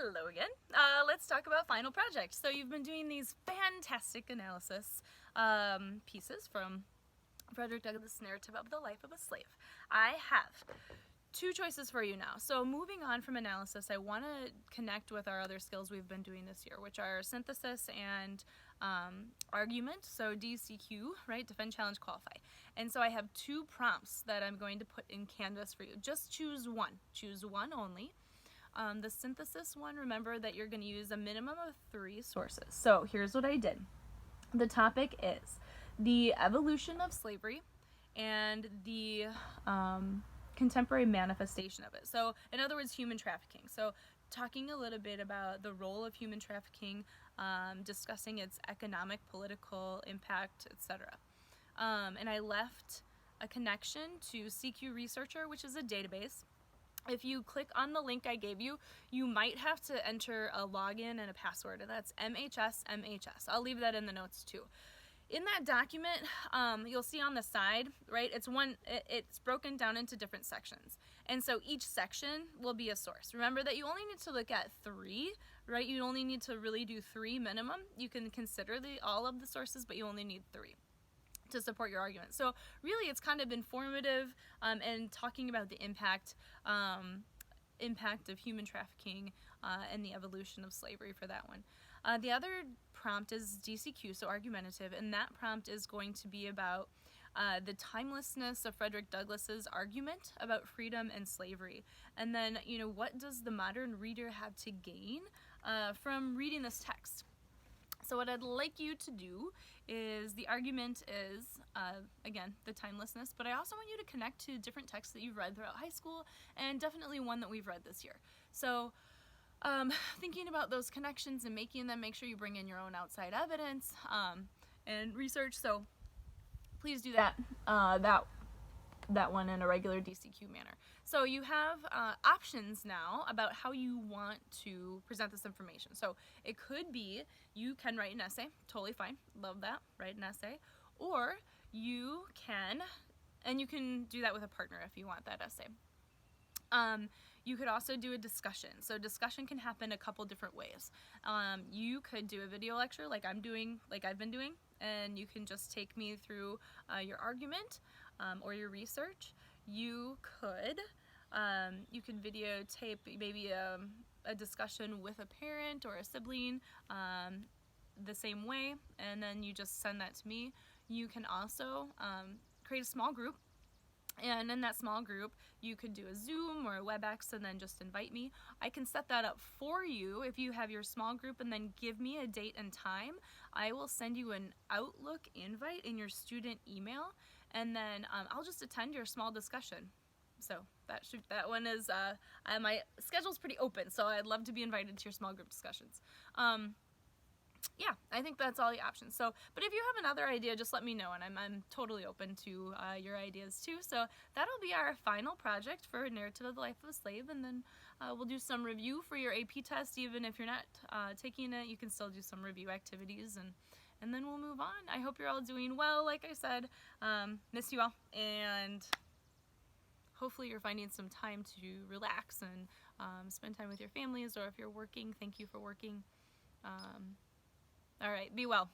Hello again. Let's talk about final project. So you've been doing these fantastic analysis pieces from Frederick Douglass' narrative of the life of a slave. I have two choices for you now. So moving on from analysis, I want to connect with our other skills we've been doing this year, which are synthesis and argument. So DCQ, right? Defend, challenge, qualify. And so I have two prompts that I'm going to put in Canvas for you. Just choose one. Choose one only. The synthesis one, remember that you're going to use a minimum of 3 sources. So here's what I did. The topic is the evolution of slavery and the contemporary manifestation of it. So in other words, human trafficking. So talking a little bit about the role of human trafficking, discussing its economic, political impact, etc. And I left a connection to CQ Researcher, which is a database. If you click on the link I gave you, you might have to enter a login and a password, and that's MHS. I'll leave that in the notes too. In that document, you'll see on the side, right, it's broken down into different sections. And so each section will be a source. Remember that you only need to look at 3, right? You only need to really do 3 minimum. You can consider all of the sources, but you only need 3 to support your argument. So really it's kind of informative and talking about the impact of human trafficking and the evolution of slavery for that one. The other prompt is DCQ, so argumentative, and that prompt is going to be about the timelessness of Frederick Douglass's argument about freedom and slavery. And then, what does the modern reader have to gain from reading this text? So what I'd like you to do is, the argument is, again, the timelessness, but I also want you to connect to different texts that you've read throughout high school, and definitely one that we've read this year. So thinking about those connections and making them, make sure you bring in your own outside evidence and research. So please do that, that one in a regular DCQ manner. So you have options now about how you want to present this information. So it could be you can write an essay, totally fine, love that, write an essay, or you can do that with a partner if you want that essay. You could also do a discussion. So discussion can happen a couple different ways. You could do a video lecture like I've been doing, and you can just take me through your argument or your research. You could videotape maybe a discussion with a parent or a sibling the same way, and then you just send that to me. You can also create a small group, and in that small group you could do a Zoom or a WebEx and then just invite me. I can set that up for you if you have your small group, and then give me a date and time. I will send you an Outlook invite in your student email, and then I'll just attend your small discussion. So that one is, my schedule's pretty open, so I'd love to be invited to your small group discussions. Yeah, I think that's all the options. So, but if you have another idea, just let me know, and I'm totally open to your ideas too. So that'll be our final project for Narrative of the Life of a Slave, and then we'll do some review for your AP test. Even if you're not taking it, you can still do some review activities, and then we'll move on. I hope you're all doing well. Like I said, miss you all, and hopefully you're finding some time to relax and spend time with your families, or if you're working, thank you for working. All right, be well.